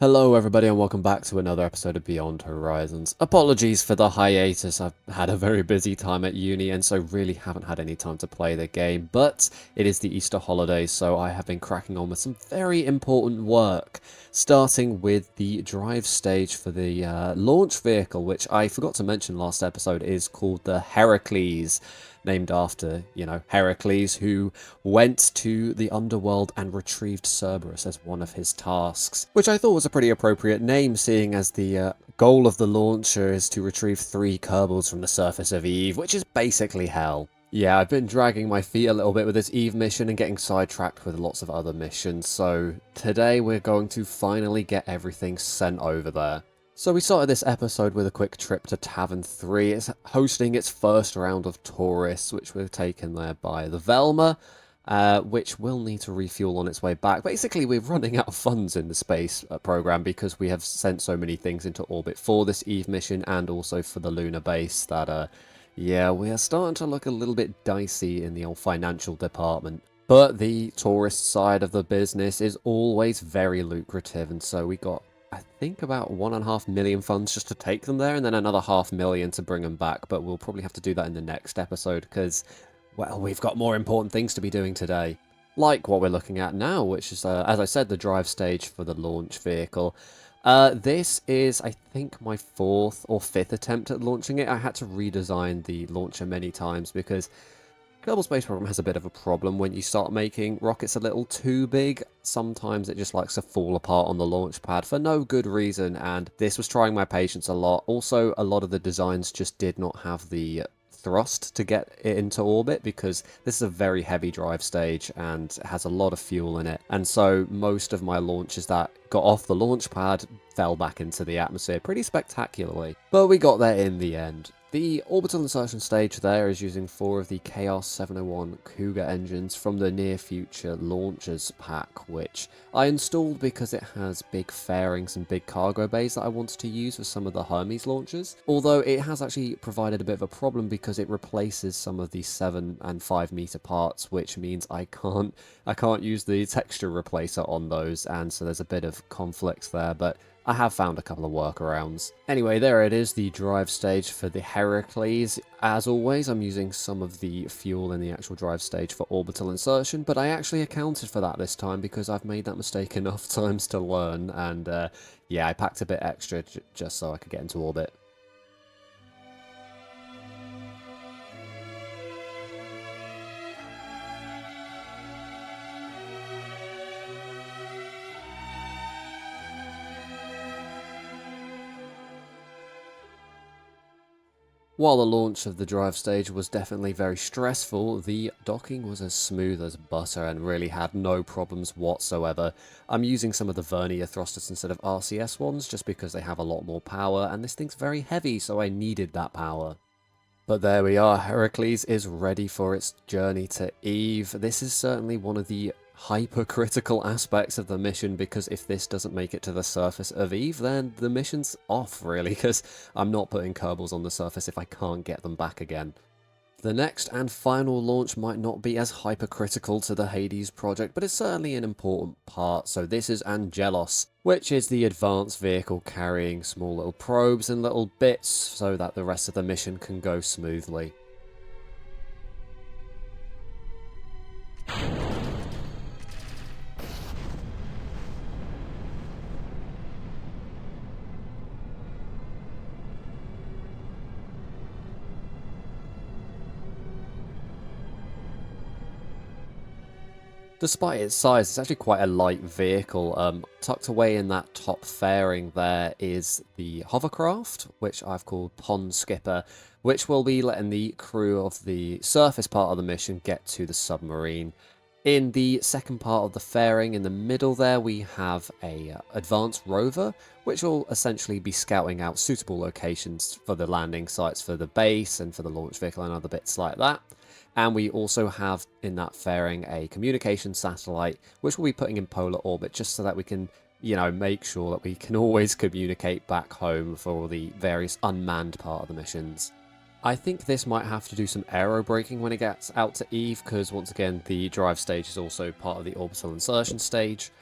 Hello everybody and welcome back to another episode of Beyond Horizons. Apologies for the hiatus, I've had a very busy time at uni and so really haven't had any time to play the game, but it is the Easter holidays so I have been cracking on with some very important work, starting with the drive stage for the launch vehicle, which I forgot to mention last episode is called the Heracles. Named after, Heracles, who went to the underworld and retrieved Cerberus as one of his tasks. Which I thought was a pretty appropriate name, seeing as the goal of the launcher is to retrieve 3 Kerbals from the surface of Eve, which is basically hell. Yeah, I've been dragging my feet a little bit with this Eve mission and getting sidetracked with lots of other missions, so today we're going to finally get everything sent over there. So we started this episode with a quick trip to Tavern 3. It's hosting its first round of tourists, which were taken there by the Velma, which will need to refuel on its way back. Basically, we're running out of funds in the space program because we have sent so many things into orbit for this Eve mission and also for the lunar base that, yeah, we are starting to look a little bit dicey in the old financial department. But the tourist side of the business is always very lucrative, and so we got I think about 1.5 million funds just to take them there, and then another 500,000 to bring them back, but we'll probably have to do that in the next episode, because, well, we've got more important things to be doing today. Like what we're looking at now, which is, as I said, the drive stage for the launch vehicle. This is, I think, my 4th or 5th attempt at launching it. I had to redesign the launcher many times, because Kerbal Space Program has a bit of a problem when you start making rockets a little too big. Sometimes it just likes to fall apart on the launch pad for no good reason, and this was trying my patience a lot. Also, a lot of the designs just did not have the thrust to get it into orbit, because this is a very heavy drive stage and it has a lot of fuel in it, and so most of my launches that got off the launch pad fell back into the atmosphere pretty spectacularly. But we got there in the end. The orbital insertion stage there is using 4 of the KR701 Cougar engines from the Near Future Launchers pack, which I installed because it has big fairings and big cargo bays that I wanted to use for some of the Hermes launchers. Although it has actually provided a bit of a problem because it replaces some of the 7 and 5 meter parts, which means I can't use the texture replacer on those, and so there's a bit of conflict there, but I have found a couple of workarounds. Anyway, there it is, the drive stage for the Heracles. As always, I'm using some of the fuel in the actual drive stage for orbital insertion, but I actually accounted for that this time because I've made that mistake enough times to learn, and yeah, I packed a bit extra just so I could get into orbit. While the launch of the drive stage was definitely very stressful, the docking was as smooth as butter and really had no problems whatsoever. I'm using some of the vernier thrusters instead of RCS ones just because they have a lot more power, and this thing's very heavy, so I needed that power. But there we are, Heracles is ready for its journey to Eve. This is certainly one of the hypercritical aspects of the mission, because if this doesn't make it to the surface of Eve, then the mission's off, really, because I'm not putting Kerbals on the surface if I can't get them back again. The next and final launch might not be as hypercritical to the Hades project, but it's certainly an important part. So this is Angelos, which is the advanced vehicle carrying small little probes and little bits so that the rest of the mission can go smoothly. Despite its size, it's actually quite a light vehicle. Tucked away in that top fairing there is the hovercraft, which I've called Pond Skipper, which will be letting the crew of the surface part of the mission get to the submarine. In the second part of the fairing, in the middle there, we have a advanced rover, which will essentially be scouting out suitable locations for the landing sites for the base and for the launch vehicle and other bits like that. And we also have in that fairing a communication satellite, which we'll be putting in polar orbit just so that we can, make sure that we can always communicate back home for all the various unmanned part of the missions. I think this might have to do some aero braking when it gets out to Eve, because once again, the drive stage is also part of the orbital insertion stage.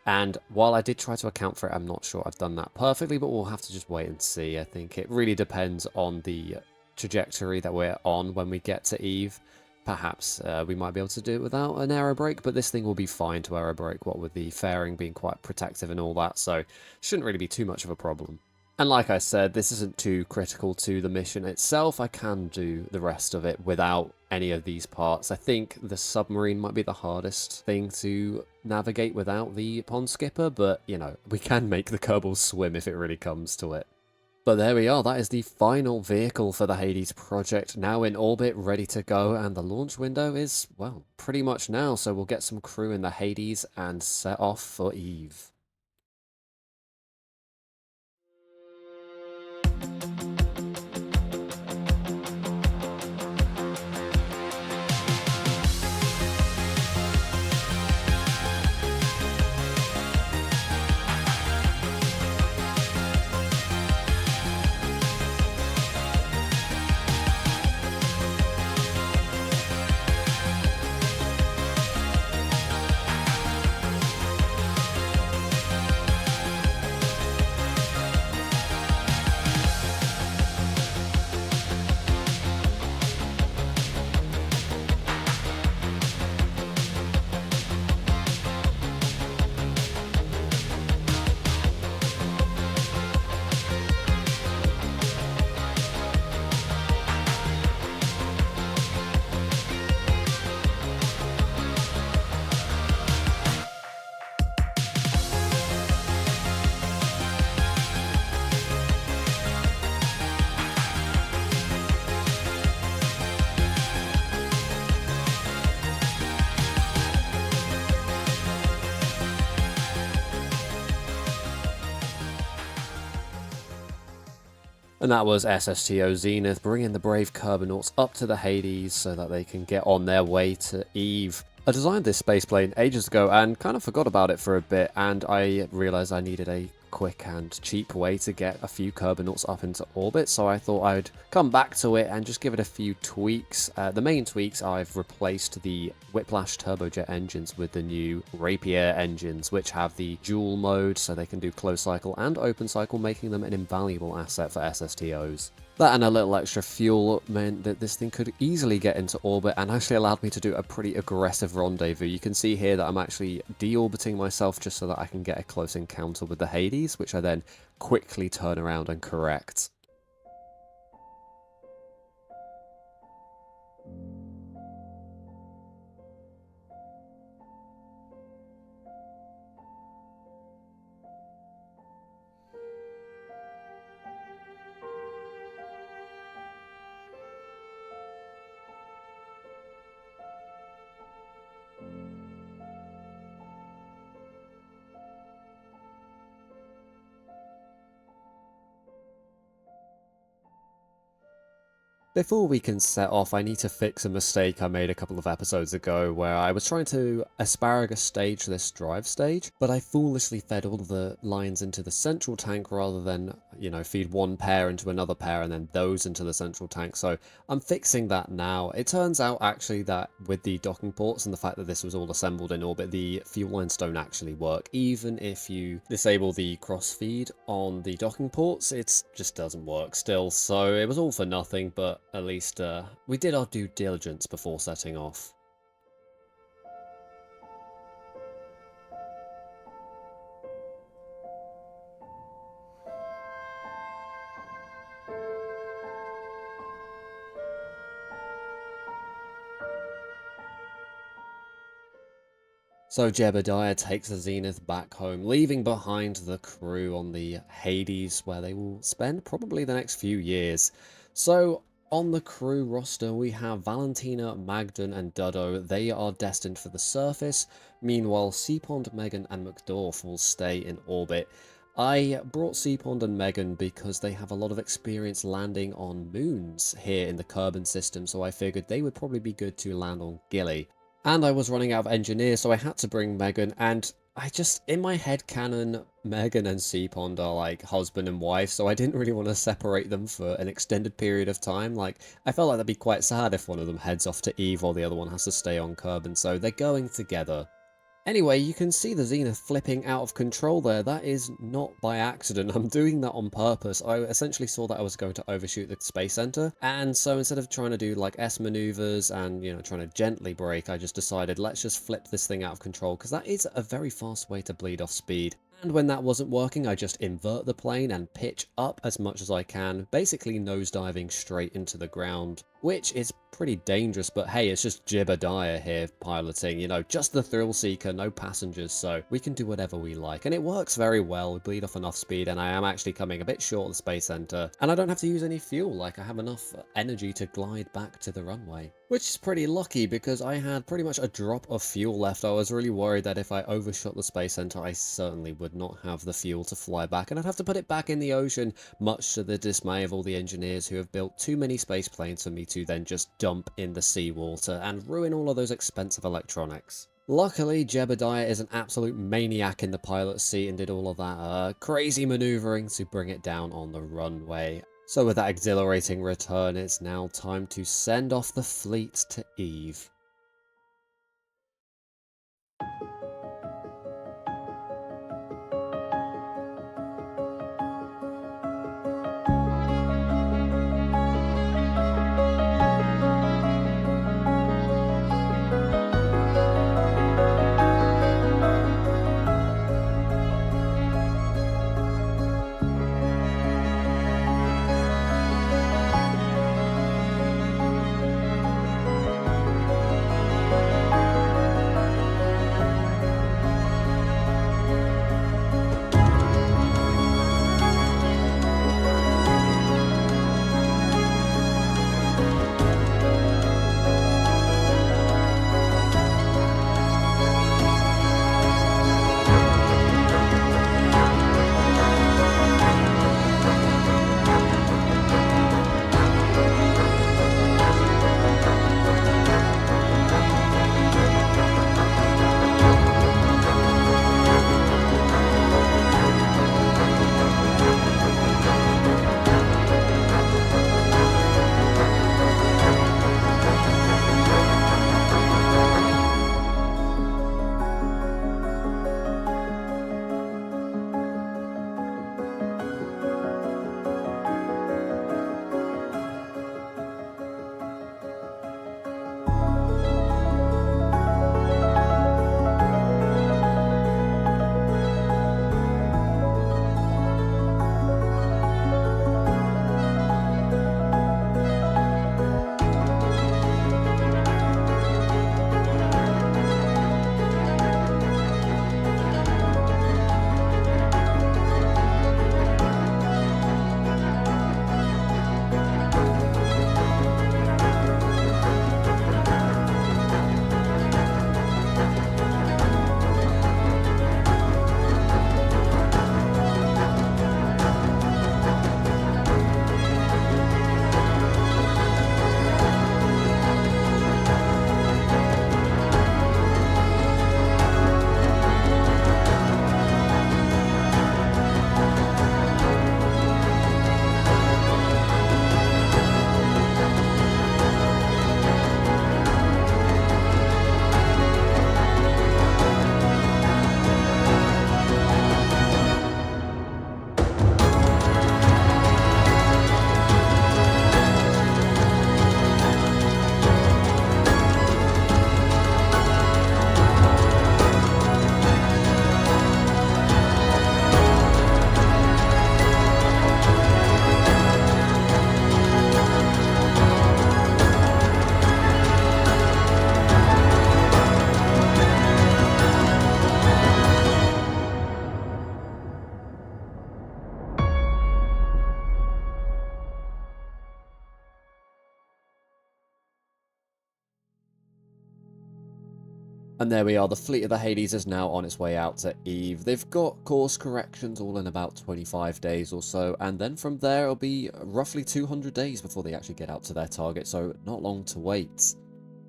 And while I did try to account for it, I'm not sure I've done that perfectly, but we'll have to just wait and see. I think it really depends on the trajectory that we're on when we get to Eve. Perhaps we might be able to do it without an aero brake, but this thing will be fine to aero brake, what with the fairing being quite protective and all that, so shouldn't really be too much of a problem. And like I said, this isn't too critical to the mission itself. I can do the rest of it without any of these parts. I think the submarine might be the hardest thing to navigate without the pond skipper, but, we can make the Kerbals swim if it really comes to it. But there we are, that is the final vehicle for the Hades project, now in orbit, ready to go, and the launch window is, well, pretty much now, so we'll get some crew in the Hades and set off for Eve. And that was SSTO Zenith, bringing the brave Kerbinauts up to the Hades so that they can get on their way to Eve. I designed this spaceplane ages ago and kind of forgot about it for a bit, and I realised I needed a quick and cheap way to get a few Kerbinauts up into orbit, so I thought I'd come back to it and just give it a few tweaks. The main tweaks, I've replaced the Whiplash turbojet engines with the new Rapier engines, which have the dual mode, so they can do closed cycle and open cycle, making them an invaluable asset for SSTOs. That and a little extra fuel meant that this thing could easily get into orbit and actually allowed me to do a pretty aggressive rendezvous. You can see here that I'm actually deorbiting myself just so that I can get a close encounter with the Hades, which I then quickly turn around and correct. Before we can set off, I need to fix a mistake I made a couple of episodes ago where I was trying to asparagus stage this drive stage, but I foolishly fed all the lines into the central tank rather than, feed one pair into another pair and then those into the central tank. So I'm fixing that now. It turns out actually that with the docking ports and the fact that this was all assembled in orbit, the fuel lines don't actually work. Even if you disable the cross feed on the docking ports, it just doesn't work still. So it was all for nothing, but at least we did our due diligence before setting off. So Jebediah takes the Zenith back home, leaving behind the crew on the Hades, where they will spend probably the next few years. So on the crew roster, we have Valentina, Magdan, and Duddo. They are destined for the surface. Meanwhile, Seapond, Megan, and McDorf will stay in orbit. I brought Seapond and Megan because they have a lot of experience landing on moons here in the Kerbin system, so I figured they would probably be good to land on Gilly. And I was running out of engineers, so I had to bring Megan, and in my head canon, Megan and Seapond are like husband and wife, so I didn't really want to separate them for an extended period of time. Like, I felt like that'd be quite sad if one of them heads off to Eve while the other one has to stay on Kerbin, so they're going together. Anyway, you can see the Zenith flipping out of control there. That is not by accident. I'm doing that on purpose. I essentially saw that I was going to overshoot the Space Center, and so instead of trying to do like S maneuvers and, trying to gently brake, I just decided let's just flip this thing out of control, because that is a very fast way to bleed off speed. And when that wasn't working, I just invert the plane and pitch up as much as I can, basically nosediving straight into the ground, which is pretty dangerous, but hey, it's just Jebediah here piloting, just the thrill seeker, no passengers, so we can do whatever we like. And it works very well. We bleed off enough speed, and I am actually coming a bit short of the Space Center, and I don't have to use any fuel. Like, I have enough energy to glide back to the runway, which is pretty lucky because I had pretty much a drop of fuel left. I was really worried that if I overshot the Space Center, I certainly would not have the fuel to fly back, and I'd have to put it back in the ocean, much to the dismay of all the engineers who have built too many space planes for me to then just dump in the seawater and ruin all of those expensive electronics. Luckily, Jebediah is an absolute maniac in the pilot's seat and did all of that crazy maneuvering to bring it down on the runway. So with that exhilarating return, it's now time to send off the fleet to Eve. And there we are, the fleet of the Hades is now on its way out to Eve. They've got course corrections all in about 25 days or so, and then from there it'll be roughly 200 days before they actually get out to their target, so not long to wait.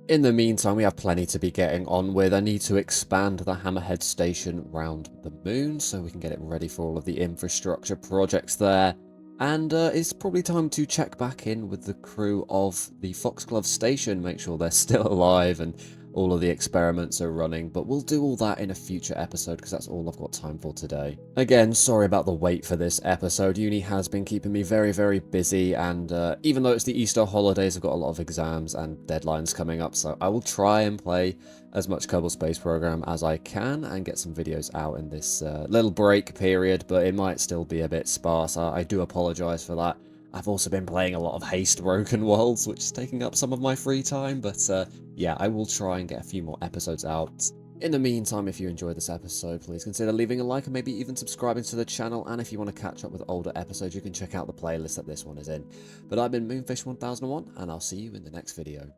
In the meantime, we have plenty to be getting on with. I need to expand the Hammerhead station round the moon so we can get it ready for all of the infrastructure projects there. And it's probably time to check back in with the crew of the Foxglove station, make sure they're still alive and all of the experiments are running, but we'll do all that in a future episode because that's all I've got time for today. Again, sorry about the wait for this episode. Uni has been keeping me very, very busy, and even though it's the Easter holidays, I've got a lot of exams and deadlines coming up, so I will try and play as much Kerbal Space Program as I can and get some videos out in this little break period, but it might still be a bit sparse. I do apologise for that. I've also been playing a lot of Haste Broken Worlds, which is taking up some of my free time, but yeah, I will try and get a few more episodes out. In the meantime, if you enjoyed this episode, please consider leaving a like and maybe even subscribing to the channel, and if you want to catch up with older episodes, you can check out the playlist that this one is in. But I've been Moonfish1001, and I'll see you in the next video.